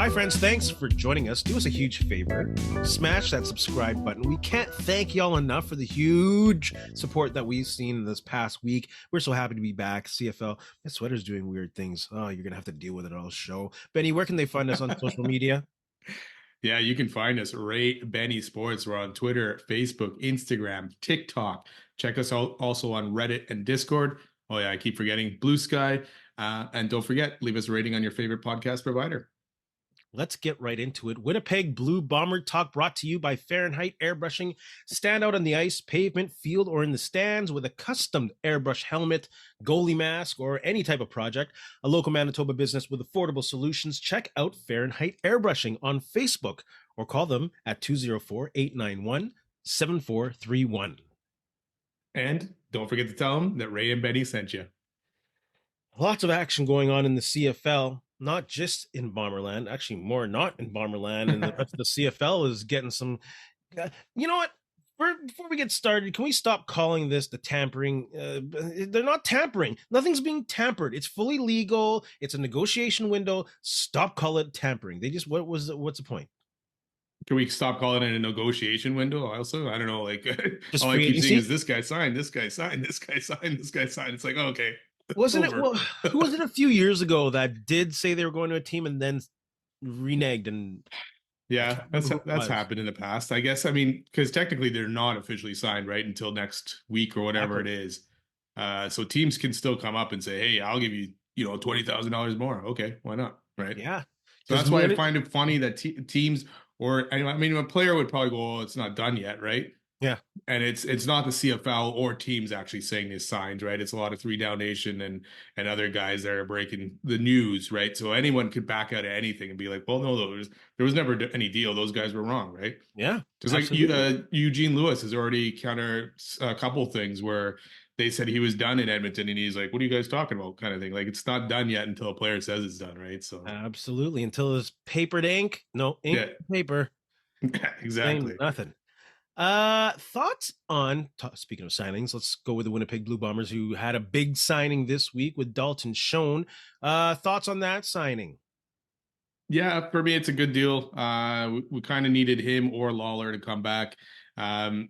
Hi, friends. Thanks for joining us. Do us a huge favor. Smash that subscribe button. We can't thank y'all enough for the huge support that we've seen this past week. We're so happy to be back. CFL. My sweater's doing weird things. Oh, you're going to have to deal with it all show. Benny, where can they find us on social media? Yeah, you can find us, Ray Benny Sports. We're on Twitter, Facebook, Instagram, TikTok. Check us out also on Reddit and Discord. Oh, yeah, I keep forgetting Blue Sky. And don't forget, leave us a rating on your favorite podcast provider. Let's get right into it. Winnipeg Blue Bomber talk brought to you by Fahrenheit Airbrushing. Stand out on the ice, pavement, field, or in the stands with a custom airbrush helmet, goalie mask, or any type of project. A local Manitoba business with affordable solutions. Check out Fahrenheit Airbrushing on Facebook or call them at 204-891-7431. And don't forget to tell them that Ray and Benny sent you. Lots of action going on in the CFL. Not just in Bomberland, actually more not in Bomberland, and the rest of the CFL is getting some. You know what? Before we get started, can we stop calling this the tampering? They're not tampering. Nothing's being tampered. It's fully legal. It's a negotiation window. Stop calling it tampering. What's the point? Can we stop calling it a negotiation window? Also, I don't know. Like Just all I keep seeing is this guy signed, this guy signed, this guy signed, this guy signed. It's like, oh, okay. Wasn't it? Well, who was it a few years ago that did say they were going to a team and then reneged? And yeah, that's happened in the past, I guess. I mean, because technically they're not officially signed right until next week or whatever it is. So teams can still come up and say, "Hey, I'll give you, $20,000 more." Okay, why not? Right? Yeah. So that's why I find it funny that teams, or I mean, a player would probably go, "Oh, it's not done yet," right? Yeah. And it's not the CFL or teams actually saying these signs, right? It's a lot of 3 Down Nation and other guys that are breaking the news, right? So anyone could back out of anything and be like, well, no, there was never any deal. Those guys were wrong, right? Yeah. Just absolutely. Like Eugene Lewis has already countered a couple things where they said he was done in Edmonton and he's like, what are you guys talking about? Kind of thing. Like it's not done yet until a player says it's done, right? So absolutely. Until it's papered ink. No ink, yeah. Paper. Exactly. Nothing. Thoughts on speaking of signings, let's go with the Winnipeg Blue Bombers, who had a big signing this week with Dalton Schoen. Thoughts on that signing? Yeah, for me, it's a good deal. We kind of needed him or Lawler to come back.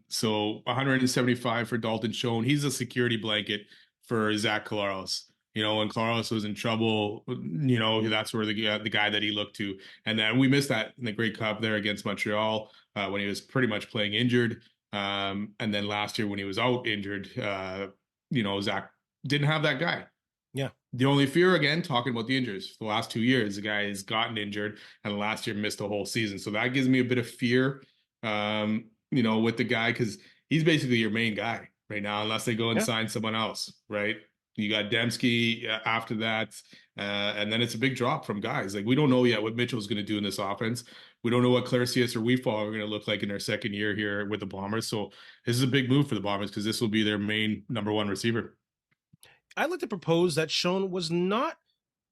So 175 for Dalton Schoen. He's a security blanket for Zach Collaros. When Collaros was in trouble, that's where the guy that he looked to. And then we missed that in the Grey Cup there against Montreal when he was pretty much playing injured. And then last year when he was out injured, Zach didn't have that guy. Yeah. The only fear, again, talking about the injuries, the last 2 years, the guy has gotten injured and last year missed the whole season. So that gives me a bit of fear, with the guy, because he's basically your main guy right now, unless they go and sign someone else, right? You got Dembski after that, and then it's a big drop from guys. Like we don't know yet what Mitchell's going to do in this offense. We don't know what Clarcius or Weefall are going to look like in their second year here with the Bombers. So this is a big move for the Bombers because this will be their main number 1 receiver. I'd like to propose that Schoen was not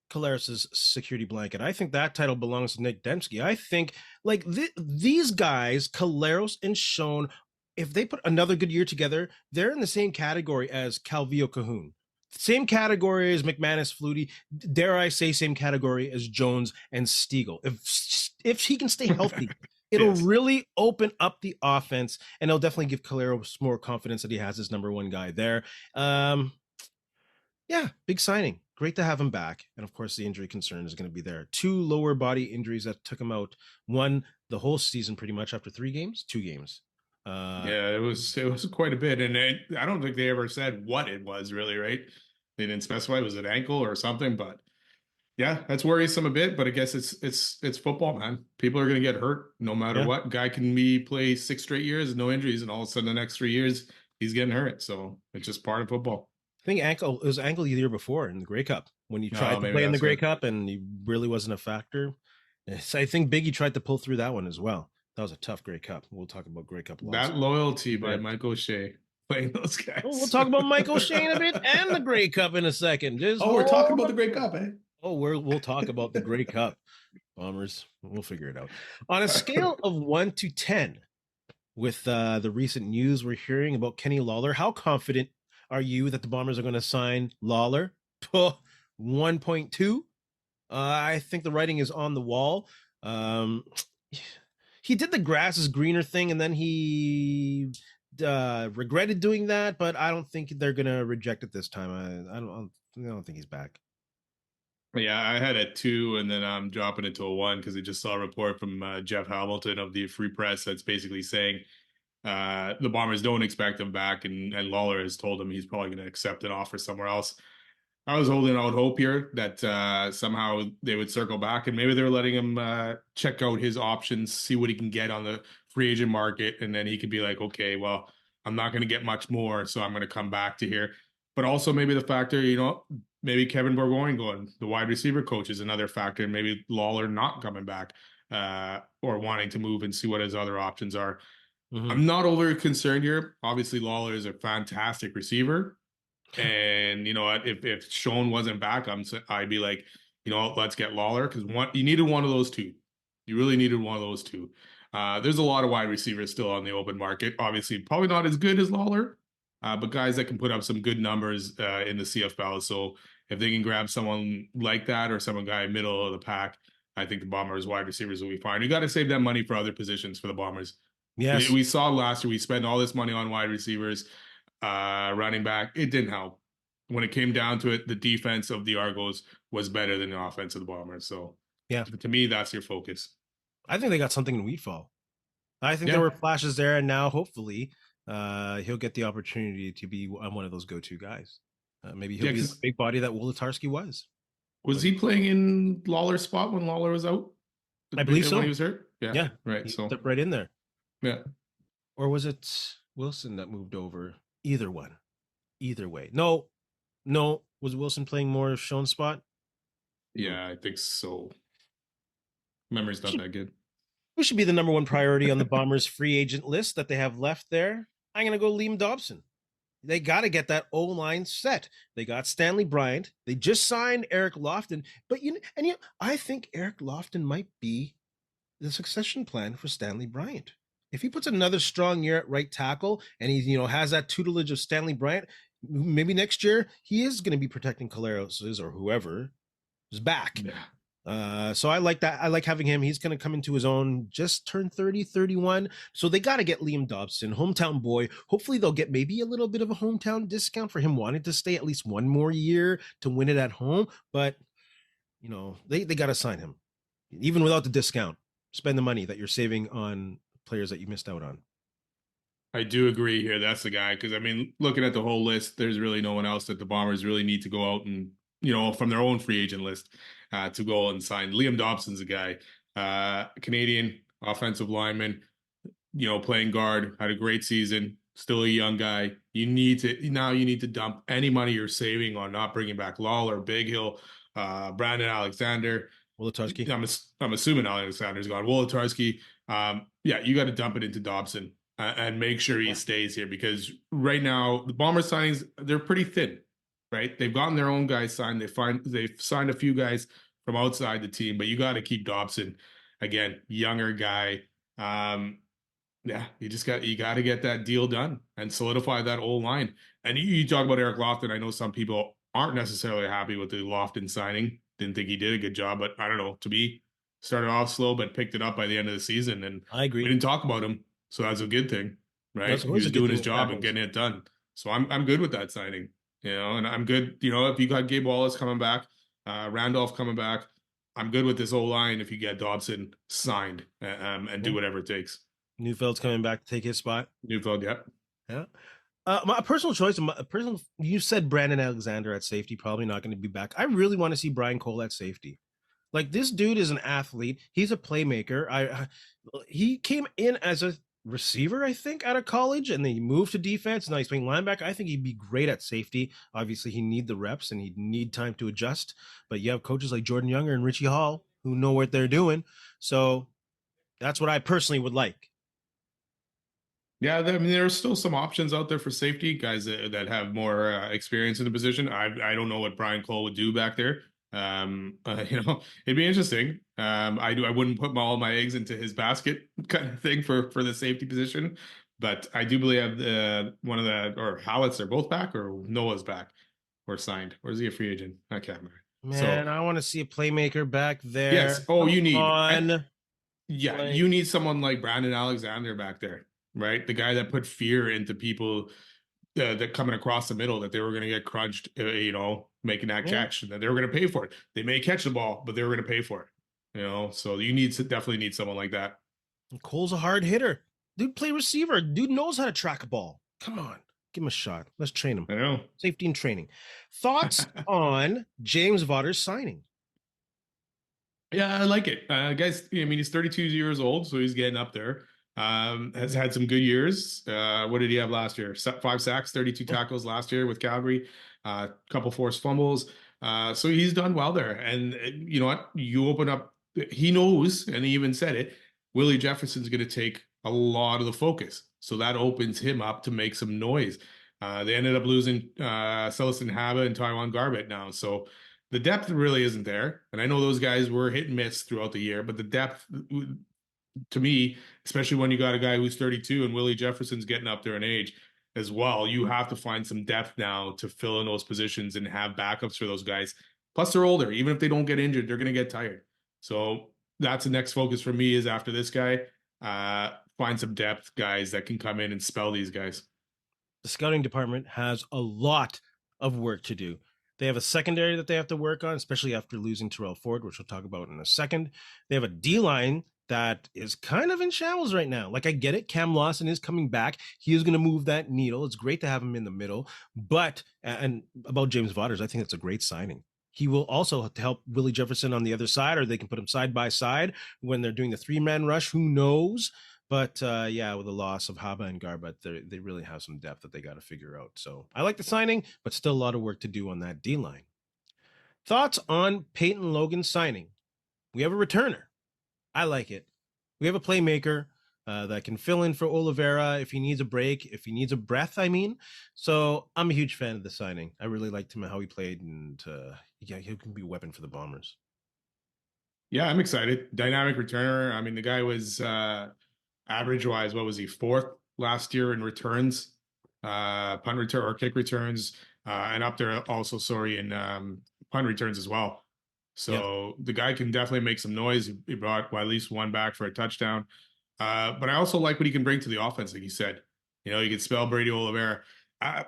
Collaros' security blanket. I think that title belongs to Nick Dembski. I think like these guys, Collaros and Schoen, if they put another good year together, they're in the same category as Calvillo Cahoon. Same category as McManus, Flutie, dare I say same category as Jones and Stiegel. If he can stay healthy, it'll really open up the offense, and it'll definitely give Collaros more confidence that he has his number 1 guy there. Yeah, big signing. Great to have him back. And of course, the injury concern is going to be there. 2 lower body injuries that took him out. 1 the whole season pretty much after 2 games. Yeah, it was quite a bit, and I don't think they ever said what it was really, right? They didn't specify was it ankle or something, but yeah, that's worrisome a bit. But I guess it's football, man. People are going to get hurt no matter what. Guy can play 6 straight years, no injuries, and all of a sudden the next 3 years he's getting hurt. So it's just part of football. I think it was ankle the year before in the Grey Cup when he tried to play in the Grey Cup and he really wasn't a factor. So I think Biggie tried to pull through that one as well. That was a tough Grey Cup. We'll talk about Grey Cup. That loyalty by Mike O'Shea playing those guys. We'll talk about Mike O'Shea in a bit and the Grey Cup in a second. We're talking about the Grey Cup, eh? Oh, we'll talk about the Grey Cup. Bombers, we'll figure it out. On a scale of 1 to 10, with the recent news we're hearing about Kenny Lawler, how confident are you that the Bombers are going to sign Lawler? 1.2. I think the writing is on the wall. Um, he did the grass is greener thing, and then he regretted doing that. But I don't think they're gonna reject it this time. I don't think he's back. Yeah, I had a 2, and then I'm dropping it to a 1 because I just saw a report from Jeff Hamilton of the Free Press that's basically saying the Bombers don't expect him back, and Lawler has told him he's probably going to accept an offer somewhere else. I was holding out hope here that somehow they would circle back, and maybe they're letting him check out his options, see what he can get on the free agent market, and then he could be like, okay, well, I'm not going to get much more, so I'm going to come back to here. But also maybe the factor, maybe Kevin Burgoyne going, the wide receiver coach is another factor, and maybe Lawler not coming back or wanting to move and see what his other options are. Mm-hmm. I'm not overly concerned here. Obviously, Lawler is a fantastic receiver. And you know what? If Schoen wasn't back, I'd be like, let's get Lawler because you needed one of those two. You really needed one of those two. There's a lot of wide receivers still on the open market. Obviously, probably not as good as Lawler, but guys that can put up some good numbers in the CFL. So if they can grab someone like that or someone guy middle of the pack, I think the Bombers wide receivers will be fine. You got to save that money for other positions for the Bombers. We, Yes. we saw last year we spent all this money on wide receivers, running back. It didn't help. When it came down to it, the defense of the Argos was better than the offense of the Bombers. So Yeah. to me, that's your focus. I think they got something in Wheatfall. I think there Yeah. were flashes there, and now hopefully he'll get the opportunity to be one of those go-to guys. Maybe he'll Yeah, be the because big body that Wolatarski was. was But he playing in Lawler's spot when Lawler was out? I believe When he so. was hurt? Yeah, Yeah, right. he So, stepped right in there. yeah. Or was it Wilson that moved over? Either one. Either way. No, no. Was Wilson playing more Sean's spot? Hmm. Yeah, I think so. Memory's not Should, that good. who should be the number one priority on the Bombers' free agent list that they have left there? I'm going to go Liam Dobson. They got to get that O line set. They got Stanley Bryant. They just signed Eric Lofton. But I think Eric Lofton might be the succession plan for Stanley Bryant. If he puts another strong year at right tackle and he, has that tutelage of Stanley Bryant, maybe next year he is going to be protecting Colaros's or whoever is back. Yeah. So I like that. I like having him. He's going to come into his own, just turned 30, 31. So they got to get Liam Dobson, hometown boy. Hopefully they'll get maybe a little bit of a hometown discount for him wanting to stay at least one more year to win it at home. But, they got to sign him, even without the discount. Spend the money that you're saving on players that you missed out on. I do agree here. That's the guy. Because, I mean, looking at the whole list, there's really no one else that the Bombers really need to go out and, from their own free agent list to go out and sign. Liam Dobson's a guy, Canadian offensive lineman, playing guard, had a great season, still a young guy. You need to dump any money you're saving on not bringing back Lawler, Big Hill, Brandon Alexander. Wolatarski. I'm assuming Alexander's gone. Wolatarski. Yeah, you got to dump it into Dobson and make sure he stays here because right now the Bomber signings they're pretty thin, right? They've gotten their own guys signed. They've signed a few guys from outside the team, but you got to keep Dobson again, younger guy. Yeah, you got to get that deal done and solidify that old line. And you talk about Eric Lofton. I know some people aren't necessarily happy with the Lofton signing. Didn't think he did a good job, but I don't know. To me, started off slow, but picked it up by the end of the season. And I we agree. didn't talk about him, so that's a good thing, right? That's He always was a good doing thing his when it job and happens. getting it done. So I'm good with that signing, and I'm good. If you got Gabe Wallace coming back, Randolph coming back, I'm good with this whole line. If you get Dobson signed and do Yeah. whatever it takes. Neufeld's coming back to take his spot. Newfield, yeah. Yeah. My personal choice, you said Brandon Alexander at safety, probably not going to be back. I really want to see Brian Cole at safety. Like this dude is an athlete. He's a playmaker. He came in as a receiver, I think, out of college, and then he moved to defense. Now he's playing linebacker. I think he'd be great at safety. Obviously, he need the reps and he'd need time to adjust. But you have coaches like Jordan Younger and Richie Hall who know what they're doing. So that's what I personally would like. Yeah, I mean, there are still some options out there for safety guys that have more experience in the position. I don't know what Brian Cole would do back there. It'd be interesting. I wouldn't put all my eggs into his basket kind of thing for the safety position, but I do believe one of the or Hallett's are both back or Noah's back or signed. Or is he a free agent? I can't remember. So Man, I want to see a playmaker back there. yes, oh, Come you need, on. yeah, Like, you need someone like Brandon Alexander back there, right? The guy that put fear into people that coming across the middle that they were going to get crunched, making that yeah, catch and that they were going to pay for it. They may catch the ball, but they were going to pay for it. So you need to definitely need someone like that. Cole's a hard hitter. Dude, play receiver. Dude knows how to track a ball. Come on. Give him a shot. Let's train him. I know. Safety and training. Thoughts on James Vaughters signing? Yeah, I like it. Guys, I mean, he's 32 years old, so he's getting up there. Has had some good years. What did he have last year? 5 sacks, 32 tackles last year with Calgary, couple forced fumbles. So he's done well there. And you know what? You open up, he knows, and he even said it, Willie Jefferson's going to take a lot of the focus. So that opens him up to make some noise. They ended up losing Celestin Haba and Taiwan Garbett now. So the depth really isn't there. And I know those guys were hit and miss throughout the year, but the depth, to me, especially when you got a guy who's 32 and Willie Jefferson's getting up there in age as well, you have to find some depth now to fill in those positions and have backups for those guys. Plus, they're older. Even if they don't get injured, they're going to get tired. So that's the next focus for me is after this guy, find some depth guys that can come in and spell these guys. The scouting department has a lot of work to do. They have a secondary that they have to work on, especially after losing Tyrell Ford, which we'll talk about in a second. They have a D-line that is kind of in shambles right now. Like, I get it. Cam Lawson is coming back. He is going to move that needle. It's great to have him in the middle. But, and about James Vaughters, I think it's a great signing. He will also help Willie Jefferson on the other side, or they can put him side by side when they're doing the 3-man rush. Who knows? But yeah, with the loss of Haba and Garbett, they really have some depth that they got to figure out. So I like the signing, but still a lot of work to do on that D line. Thoughts on Peyton Logan signing? We have a returner. I like it. We have a playmaker that can fill in for Oliveira if he needs a break, if he needs a breath, I mean. So I'm a huge fan of the signing. I really liked him, how he played, and yeah, he can be a weapon for the Bombers. Yeah, I'm excited. Dynamic returner. I mean, the guy was average wise, what was he, fourth last year in returns, punt return or kick returns, and up there also, sorry, in punt returns as well. So the guy can definitely make some noise. He brought at least one back for a touchdown. But I also like what he can bring to the offense, like you said. You could spell Brady Oliveira.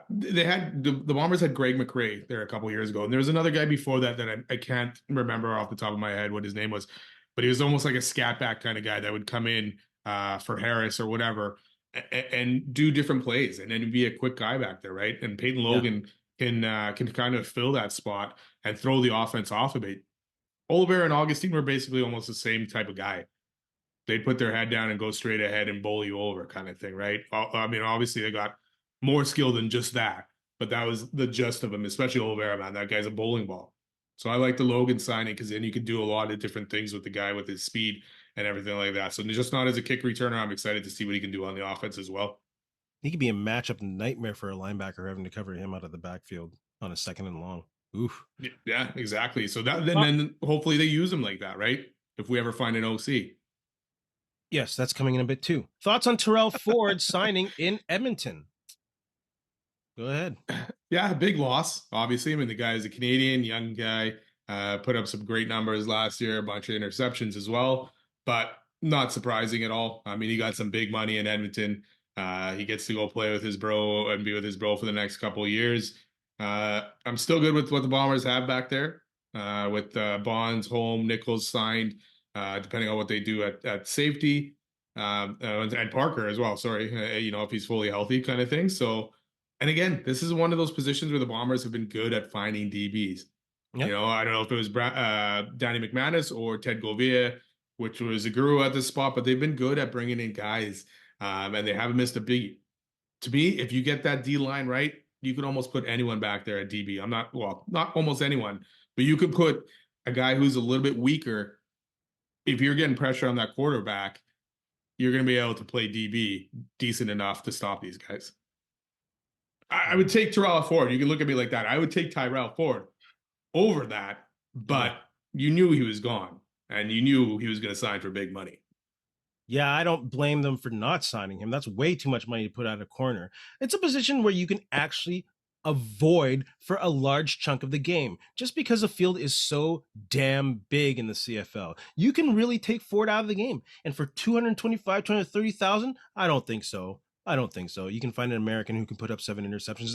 They had the Bombers had Greg McRae there a couple years ago, and there was another guy before that I can't remember off the top of my head what his name was, but he was almost like a scat back kind of guy that would come in for Harris or whatever and do different plays and then be a quick guy back there, right? And Peyton Logan can kind of fill that spot and throw the offense off a bit. Oliver and Augustine were basically almost the same type of guy. They'd put their head down and go straight ahead and bowl you over kind of thing, right? I mean, obviously they got more skill than just that, but that was the gist of him, especially Oliveira, man. That guy's a bowling ball. So I like the Logan signing because then you could do a lot of different things with the guy with his speed and everything like that. So just not as a kick returner, I'm excited to see what he can do on the offense as well. He could be a matchup nightmare for a linebacker having to cover him out of the backfield on a 2nd and long. Oof. Yeah, exactly. So then hopefully they use him like that, right? If we ever find an OC. Yes, that's coming in a bit too. Thoughts on Tyrell Ford signing in Edmonton? Go ahead. Yeah, big loss, obviously. I mean, the guy is a Canadian, young guy, put up some great numbers last year, a bunch of interceptions as well, but not surprising at all. I mean, he got some big money in Edmonton. He gets to go play with his bro and be with his bro for the next couple of years. I'm still good with what the Bombers have back there, with Bonds, Holm, Nichols signed, depending on what they do at safety, and Parker as well. Sorry, if he's fully healthy, kind of thing. So. And again, this is one of those positions where the Bombers have been good at finding DBs. Yep. I don't know if it was Danny McManus or Ted Govia, which was a guru at this spot, but they've been good at bringing in guys, and they haven't missed a beat. To me, if you get that D line right, you could almost put anyone back there at DB. Not almost anyone, but you could put a guy who's a little bit weaker. If you're getting pressure on that quarterback, you're going to be able to play DB decent enough to stop these guys. I would take Tyrell Ford. You can look at me like that. I would take Tyrell Ford over that, but you knew he was gone, and you knew he was going to sign for big money. Yeah, I don't blame them for not signing him. That's way too much money to put out a corner. It's a position where you can actually avoid for a large chunk of the game just because the field is so damn big in the CFL. You can really take Ford out of the game. And for 225, 230,000, I don't think so. I don't think so. You can find an American who can put up 7 interceptions.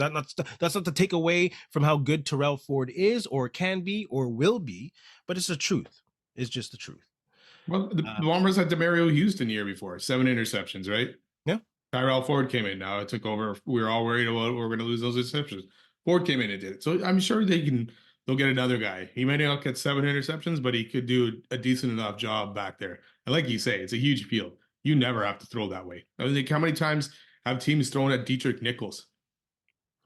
That's not to take away from how good Tyrell Ford is or can be or will be, but it's the truth. It's just the truth. Well, the Bombers had Demario Houston the year before, 7 interceptions, right? Yeah. Tyrell Ford came in. Now it took over. We were all worried about we're going to lose those interceptions. Ford came in and did it. So I'm sure they'll get another guy. He may not get 7 interceptions, but he could do a decent enough job back there. And like you say, it's a huge field. You never have to throw that way. I mean, how many times have teams thrown at Dietrich Nichols?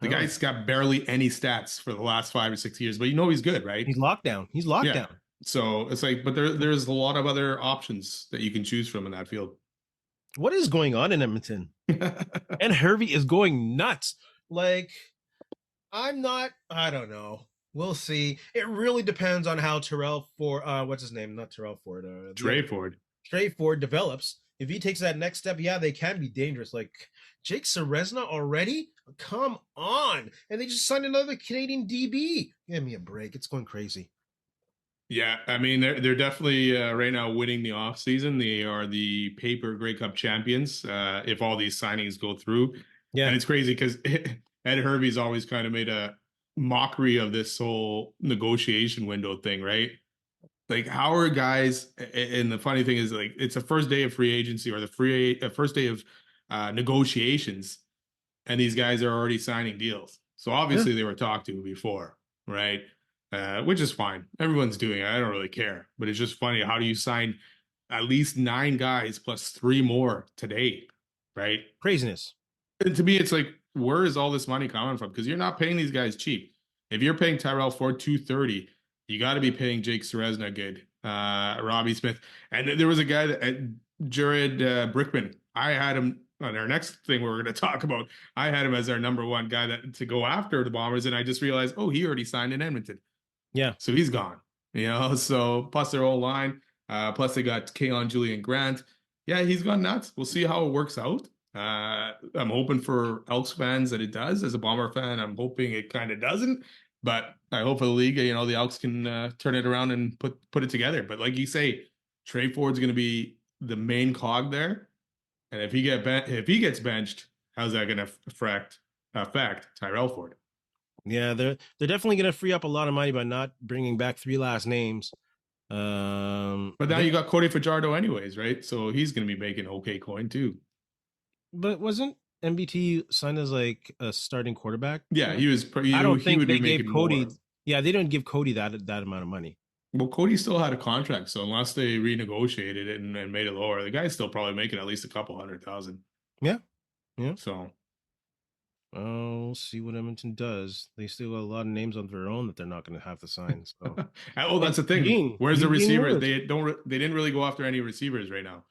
The guy's got barely any stats for the last 5 or 6 years, but he's good, right? He's locked down. He's locked Yeah. down. So it's like, but there's a lot of other options that you can choose from in that field. What is going on in Edmonton? And Hervey is going nuts. Like, I don't know. We'll see. It really depends on how Tyrell Ford, what's his name? Not Tyrell Ford. Trey Ford. Trey Ford develops. If he takes that next step, yeah, they can be dangerous. Like Jake Serezna already? Come on. And they just signed another Canadian DB. Give me a break. It's going crazy. Yeah, I mean, they're definitely right now winning the offseason. They are the paper Grey Cup champions if all these signings go through. Yeah. And it's crazy because Ed Hervey's always kind of made a mockery of this whole negotiation window thing, right? Like, how are guys, and the funny thing is, like, it's the first day of free agency or the first day of negotiations, and these guys are already signing deals. So obviously they were talked to before, right? Which is fine. Everyone's doing it. I don't really care. But it's just funny. How do you sign at least 9 guys plus 3 more today, right? Craziness. And to me, it's like, where is all this money coming from? Because you're not paying these guys cheap. If you're paying Tyrell Ford $230, you got to be paying Jake Serezna good, Robbie Smith. And there was a guy, Jared Brickman. I had him on our next thing we're going to talk about. I had him as our number 1 guy to go after the Bombers. And I just realized, he already signed in Edmonton. Yeah. So he's gone, so plus their whole line, plus they got Kayon Julian Grant. Yeah, he's gone nuts. We'll see how it works out. I'm hoping for Elks fans that it does. As a Bomber fan, I'm hoping it kind of doesn't, but I hope for the league, the Elks can turn it around and put it together. But like you say, Trey Ford's going to be the main cog there. And if he gets benched, how's that going to affect Tyrell Ford? Yeah, they're definitely going to free up a lot of money by not bringing back 3 last names. But now you got Cody Fajardo anyways, right? So he's going to be making okay coin too. But wasn't MBT signed as like a starting quarterback? Yeah, he was. I don't think they gave Cody. More. Yeah, they didn't give Cody that amount of money. Well, Cody still had a contract, so unless they renegotiated it and made it lower, the guy's still probably making at least a couple $100,000. Yeah. So. We'll see what Edmonton does. They still got a lot of names on their own that they're not going to have to sign. So. That's the thing. Where's the receiver? They didn't really go after any receivers right now.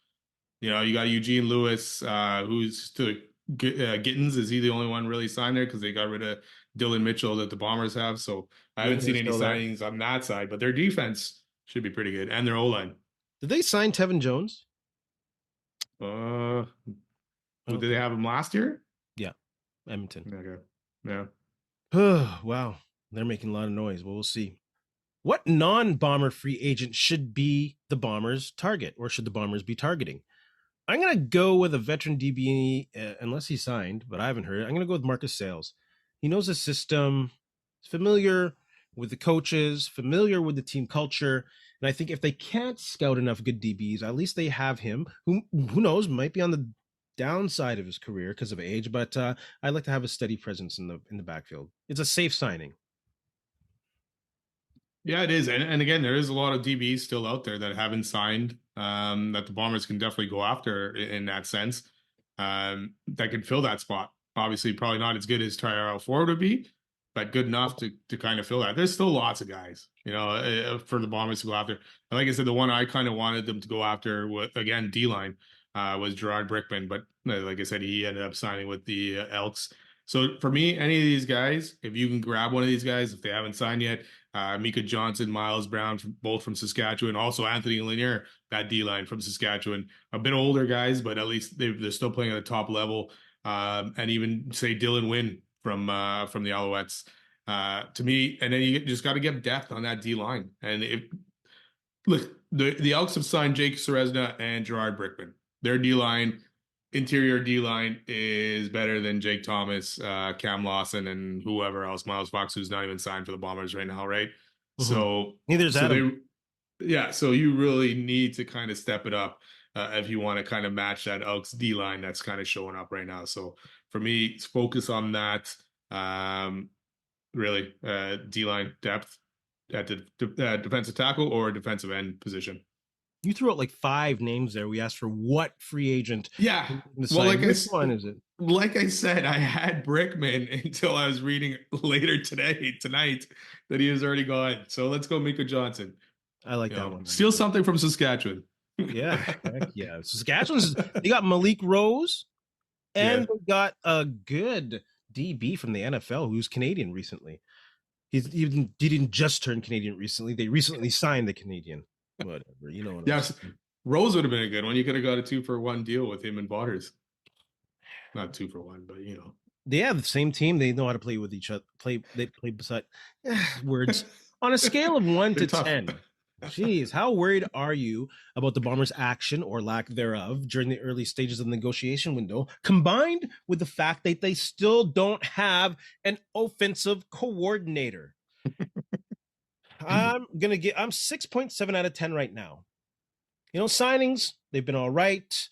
You got Eugene Lewis, who's to Gittins. Is he the only one really signed there? Because they got rid of Dylan Mitchell that the Bombers have. So I haven't seen any signings on that side, but their defense should be pretty good. And their O-line. Did they sign Tevin Jones? Did they have him last year? Yeah. Edmonton. Okay. Yeah. Wow. They're making a lot of noise. Well, we'll see. What non-Bomber free agent should be the Bombers' target, or should the Bombers be targeting? I'm going to go with a veteran DB, unless he signed, but I haven't heard it. I'm going to go with Marcus Sales. He knows the system, familiar with the coaches, familiar with the team culture. And I think if they can't scout enough good DBs, at least they have him, who knows, might be on the downside of his career because of age, but I'd like to have a steady presence in the backfield. It's a safe signing. Yeah, it is. And again, there is a lot of DBs still out there that haven't signed that the Bombers can definitely go after in that sense that could fill that spot. Obviously, probably not as good as Tyrell Ford would be, but good enough to kind of fill that. There's still lots of guys, for the Bombers to go after. And like I said, the one I kind of wanted them to go after, again, D-line, was Gerard Brickman. But like I said, he ended up signing with the Elks. So for me, any of these guys, if you can grab one of these guys, if they haven't signed yet, Mika Johnson, Miles Brown, both from Saskatchewan, also Anthony Lanier, that D-line from Saskatchewan, a bit older guys, but at least they're still playing at a top level. And even say Dylan Wynn from the Alouettes. To me, and then you just got to get depth on that D line. And look, the Elks have signed Jake Seresna and Gerard Brickman. Their D line, interior D line, is better than Jake Thomas, Cam Lawson, and whoever else, Miles Fox, who's not even signed for the Bombers right now, right? Mhm. So, Neither is Adam. so you really need to kind of step it up if you want to kind of match that Elks D line that's kind of showing up right now. So for me, focus on that. Really, D line depth at the defensive tackle or defensive end position. You threw out like 5 names there. We asked for what free agent Yeah. to Well, sign. Which one is it? like I said, I had Brickman until I was reading later tonight, that he was already gone. So let's go Mika Johnson. I like that one. Steal something from Saskatchewan. Yeah, heck yeah. Saskatchewan's they got Malik Rose, and they got a good DB from the NFL who's Canadian recently. He didn't just turn Canadian recently. They recently signed the Canadian. Whatever, you know what I'm saying. Rose would have been a good one. You could have got a 2-for-1 deal with him and Vaughters. Not 2-for-1, but They have the same team. They know how to play with each other. They play beside words on a scale of 1 to 10. Jeez, how worried are you about the Bombers' action or lack thereof during the early stages of the negotiation window, combined with the fact that they still don't have an offensive coordinator? I'm 6.7 out of 10 right now. Signings, they've been all right.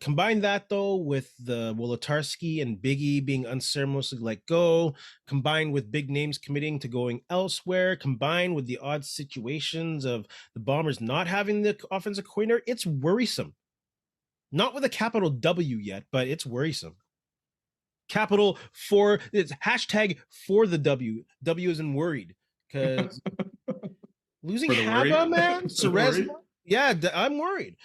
Combine that though with the Wolodarski and Biggie being unceremoniously let go, combined with big names committing to going elsewhere, combined with the odd situations of the Bombers not having the offensive coordinator, it's worrisome. Not with a capital W yet, but it's worrisome. It's hashtag for the W. W isn't worried because losing Hava, man, Seresna. Yeah, I'm worried.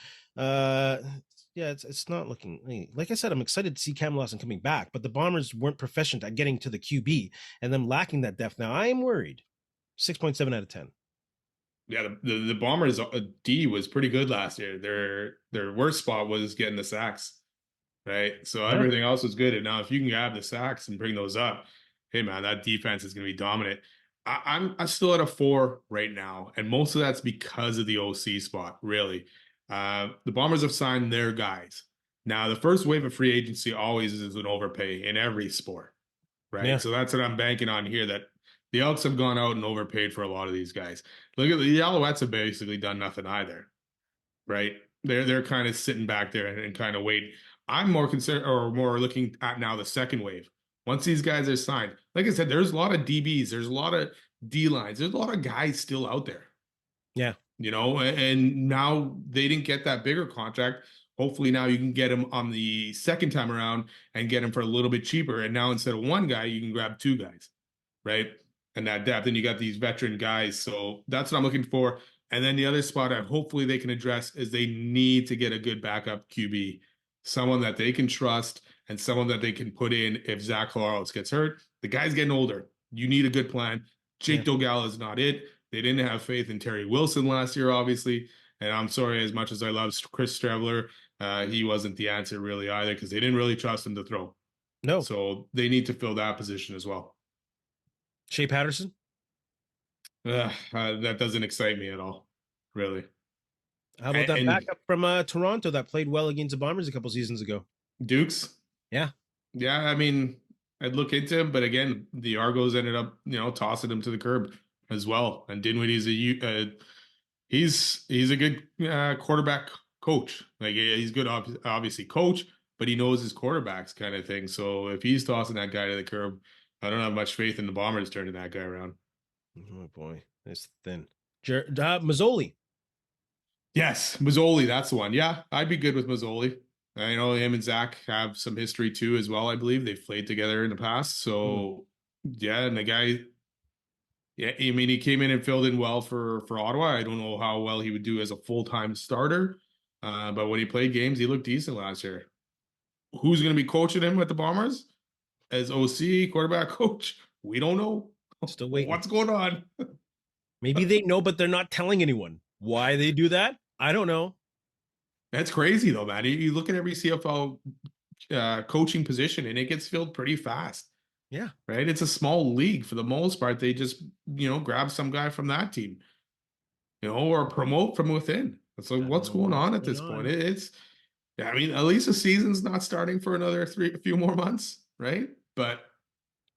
It's not looking like I said. I'm excited to see Cam Lawson coming back, but the Bombers weren't proficient at getting to the QB, and them lacking that depth. Now I am worried. 6.7 out of 10. Yeah, the Bombers D was pretty good last year. Their worst spot was getting the sacks, right? So everything else was good. And now if you can grab the sacks and bring those up, hey man, that defense is going to be dominant. I'm still at a 4 right now, and most of that's because of the OC spot, really. The Bombers have signed their guys. Now, the first wave of free agency always is an overpay in every sport, right? Yeah. So that's what I'm banking on here, that the Elks have gone out and overpaid for a lot of these guys. Look at the Alouettes have basically done nothing either, right? They're kind of sitting back there and kind of waiting. I'm more concerned or more looking at now the second wave. Once these guys are signed, like I said, there's a lot of DBs, there's a lot of D lines, there's a lot of guys still out there. Yeah. And now they didn't get that bigger contract. Hopefully now you can get him on the second time around and get him for a little bit cheaper. And now instead of one guy, you can grab 2 guys, right? And that depth, and you got these veteran guys. So that's what I'm looking for. And then the other spot that hopefully they can address is they need to get a good backup QB, someone that they can trust and someone that they can put in if Zach Collaros gets hurt. The guy's getting older. You need a good plan. Jake Dogal is not it. They didn't have faith in Terry Wilson last year, obviously. And I'm sorry, as much as I love Chris Streveler, he wasn't the answer really either because they didn't really trust him to throw. No. So they need to fill that position as well. Shea Patterson? That doesn't excite me at all, really. How about that backup from Toronto that played well against the Bombers a couple seasons ago? Dukes? Yeah. Yeah, I mean, I'd look into him, but again, the Argos ended up, tossing him to the curb as well. And Dinwiddie's he's a good quarterback coach. Like he's good, obviously coach, but he knows his quarterbacks kind of thing. So if he's tossing that guy to the curb, I don't have much faith in the Bombers turning that guy around. Oh boy, that's thin. Mazzoli. Yes, Mazzoli, that's the one. Yeah, I'd be good with Mazzoli. I know him and Zach have some history too as well. I believe they've played together in the past. So yeah, and the guy. Yeah, I mean, he came in and filled in well for Ottawa. I don't know how well he would do as a full-time starter, but when he played games, he looked decent last year. Who's going to be coaching him with the Bombers as OC, quarterback coach? We don't know. Still waiting. What's going on? Maybe they know, but they're not telling anyone. Why they do that? I don't know. That's crazy, though, man. You look at every CFL coaching position, and it gets filled pretty fast. Yeah. right? It's a small league for the most part. They just, grab some guy from that team, or promote from within. It's like, I don't what's know going what's on at going this point? on. I mean, at least the season's not starting for another a few more months, right? But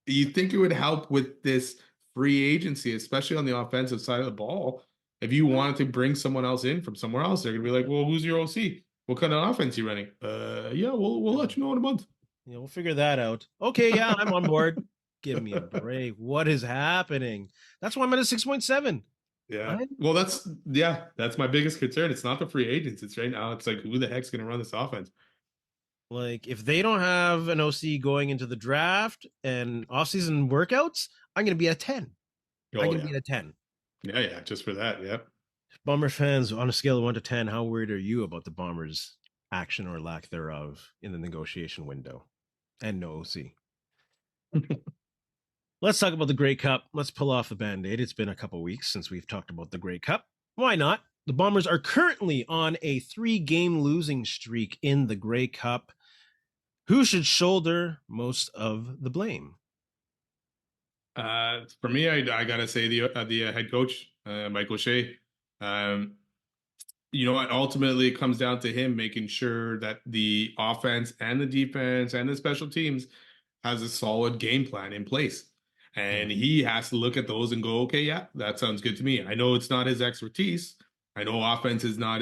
you think it would help with this free agency, especially on the offensive side of the ball. If you wanted to bring someone else in from somewhere else, they're gonna be like, "Well, who's your OC? What kind of offense you running?" Yeah, we'll let you know in a month. Yeah, we'll figure that out. Okay, yeah, I'm on board. Give me a break. What is happening? That's why I'm at a 6.7. Yeah. I Well, that's my biggest concern. It's not the free agents. It's right now. It's like, who the heck's gonna run this offense? like if they don't have an OC going into the draft and offseason workouts, I'm gonna be at 10. I'm Oh gonna yeah, be at 10. yeah. Just for that, yeah. Bomber fans, on a scale of 1 to 10, how worried are you about the Bombers' action or lack thereof in the negotiation window? And no OC. Let's talk about the Grey Cup. Let's pull off the band-aid. It's been a couple weeks since we've talked about the Grey Cup. Why not? The Bombers are currently on a 3-game losing streak in the Grey Cup. Who should shoulder most of the blame? For me, I gotta say the head coach, Mike O'Shea. Um, what? Ultimately, it comes down to him making sure that the offense and the defense and the special teams has a solid game plan in place. And Mhm. he has to look at those and go, okay, yeah, that sounds good to me. I know it's not his expertise. I know offense is not,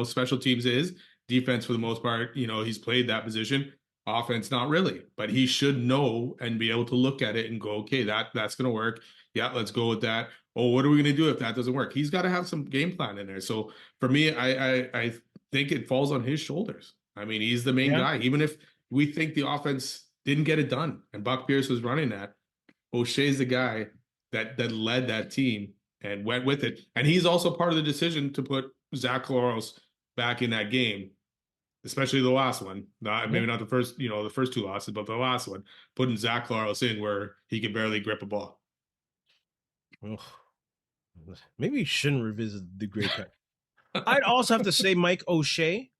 special teams is. Defense, for the most part, he's played that position. Offense, not really. But he should know and be able to look at it and go, okay, that's going to work. Yeah, let's go with that. Oh, what are we going to do if that doesn't work? He's got to have some game plan in there. So for me, I think it falls on his shoulders. I mean, he's the main Yeah. guy. Even if we think the offense didn't get it done and Buck Pierce was running that, O'Shea's the guy that led that team and went with it. And he's also part of the decision to put Zach Collaros back in that game, especially the last one. Yeah. Maybe not the first two losses, but the last one, putting Zach Collaros in where he could barely grip a ball. Ugh. Maybe you shouldn't revisit the Grey Cup. I'd also have to say Mike O'Shea.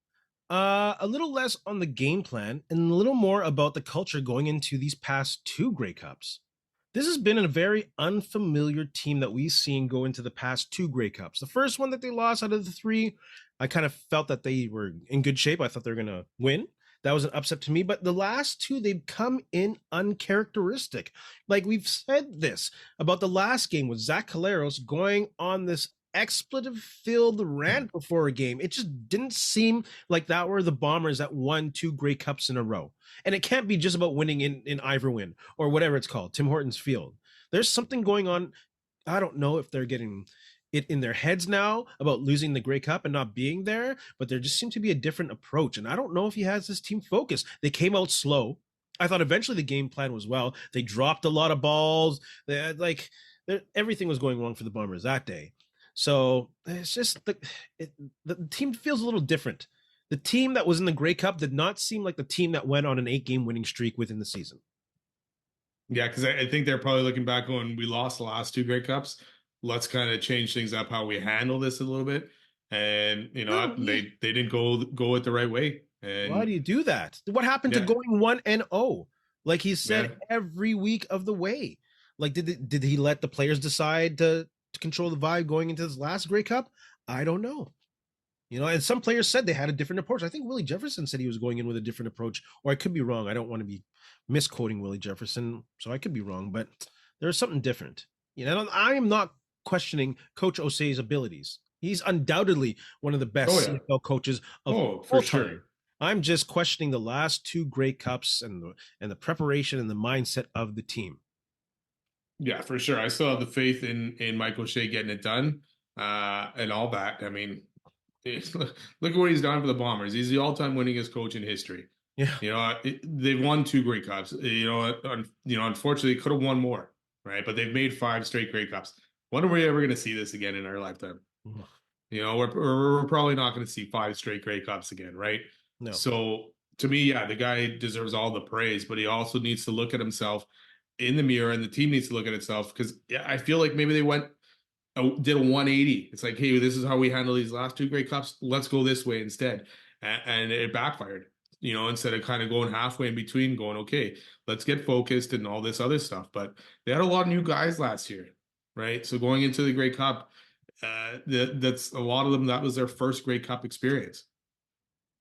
A little less on the game plan and a little more about the culture going into these past 2 Grey Cups. This has been a very unfamiliar team that we've seen go into the past 2 Grey Cups. The first one that they lost out of the 3, I kind of felt that they were in good shape. I thought they were going to win. That was an upset to me. But the last 2, they've come in uncharacteristic. Like we've said this about the last game with Zach Collaros going on this expletive filled rant before a game. It just didn't seem like that were the Bombers that won 2 Grey Cups in a row. And it can't be just about winning in Iverwin or whatever it's called, Tim Hortons Field. There's something going on. I don't know if they're getting it in their heads now about losing the Grey Cup and not being there, but there just seems to be a different approach. And I don't know if he has this team focused. They came out slow. I thought eventually the game plan was well. They dropped a lot of balls. They had, everything was going wrong for the Bombers that day. So it's just the team feels a little different. The team that was in the Grey Cup did not seem like the team that went on an 8-game winning streak within the season. Yeah, because I think they're probably looking back when we lost the last 2 Grey Cups. Let's kind of change things up how we handle this a little bit. And No, they didn't go it the right way. why do And you do that? What happened to yeah, going 1-0? Like he yeah. said every week of the way. Like did he let the players decide to control the vibe going into this last Grey Cup? I don't know. And some players said they had a different approach. I think Willie Jefferson said he was going in with a different approach, or I could be wrong. I don't want to be misquoting Willie Jefferson, so I could be wrong, but there's something different. I am not questioning Coach Osei's abilities. He's undoubtedly one of the Oh best yeah. CFL coaches of Oh, for all time. sure. I'm just questioning the last 2 Grey Cups and the preparation and the mindset of the team. Yeah, for sure. I still have the faith in Michael Shea getting it done, and all that. I mean, look at what he's done for the Bombers. He's the all-time winningest coach in history. Yeah. They've won 2 Grey Cups. Unfortunately, could have won more, right? But they've made 5 straight Grey Cups. When are we ever going to see this again in our lifetime? We're probably not going to see 5 straight Grey Cups again, right? No. So to me, yeah, the guy deserves all the praise, but he also needs to look at himself in the mirror, and the team needs to look at itself because yeah, I feel like maybe they did a 180. It's like, hey, this is how we handle these last 2 Grey Cups. Let's go this way instead, and it backfired. instead of kind of going halfway in between, going, okay, let's get focused and all this other stuff. But they had a lot of new guys last year, right? So going into the Grey Cup, that's a lot of them. That was their first Grey Cup experience,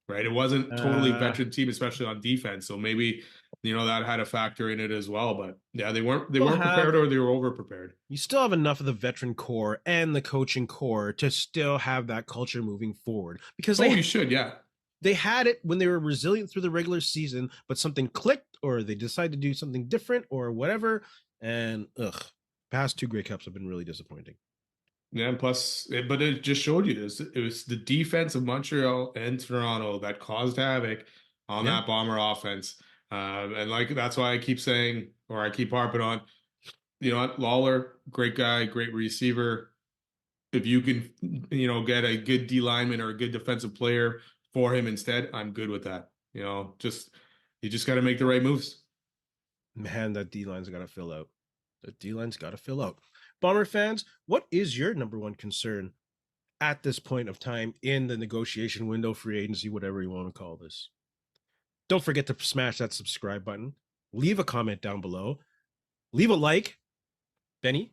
right? It wasn't totally veteran team, especially on defense. So maybe that had a factor in it as well. But yeah, they weren't prepared, or they were over prepared. You still have enough of the veteran core and the coaching core to still have that culture moving forward, because you should, yeah. They had it when they were resilient through the regular season, but something clicked, or they decided to do something different or whatever. And past 2 Grey Cups have been really disappointing. Yeah, and plus, but it just showed you it was the defense of Montreal and Toronto that caused havoc on that Bomber offense. And like, that's why I keep saying, or I keep harping on, Lawler, great guy, great receiver. If you can, get a good D lineman or a good defensive player for him instead, I'm good with that. You just got to make the right moves. Man, that D-line's got to fill out. The D-line's got to fill out. Bomber fans, what is your number one concern at this point of time in the negotiation window, free agency, whatever you want to call this? Don't forget to smash that subscribe button. Leave a comment down below. Leave a like. Benny,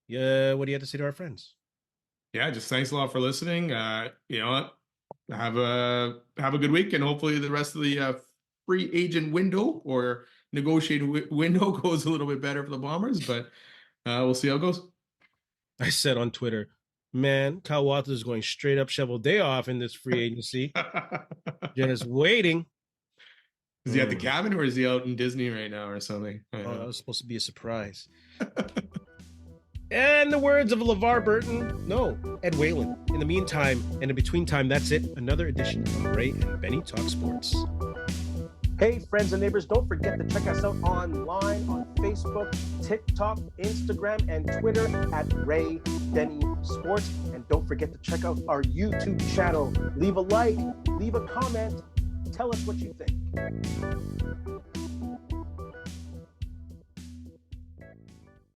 what do you have to say to our friends? Yeah, just thanks a lot for listening. Have a good week, and hopefully the rest of the free agent window or negotiated window goes a little bit better for the Bombers, but we'll see how it goes. I said on Twitter, man, Kyle Walters is going straight up shovel day off in this free agency. Just waiting. Is he at the cabin, or is he out in Disney right now or something? That was supposed to be a surprise. And the words of LeVar Burton, no, Ed Whalen. In the meantime, and in between time, that's it. Another edition of Ray and Benny Talk Sports. Hey, friends and neighbors, don't forget to check us out online on Facebook, TikTok, Instagram, and Twitter at Ray Benny Sports. And don't forget to check out our YouTube channel. Leave a like, leave a comment, tell us what you think.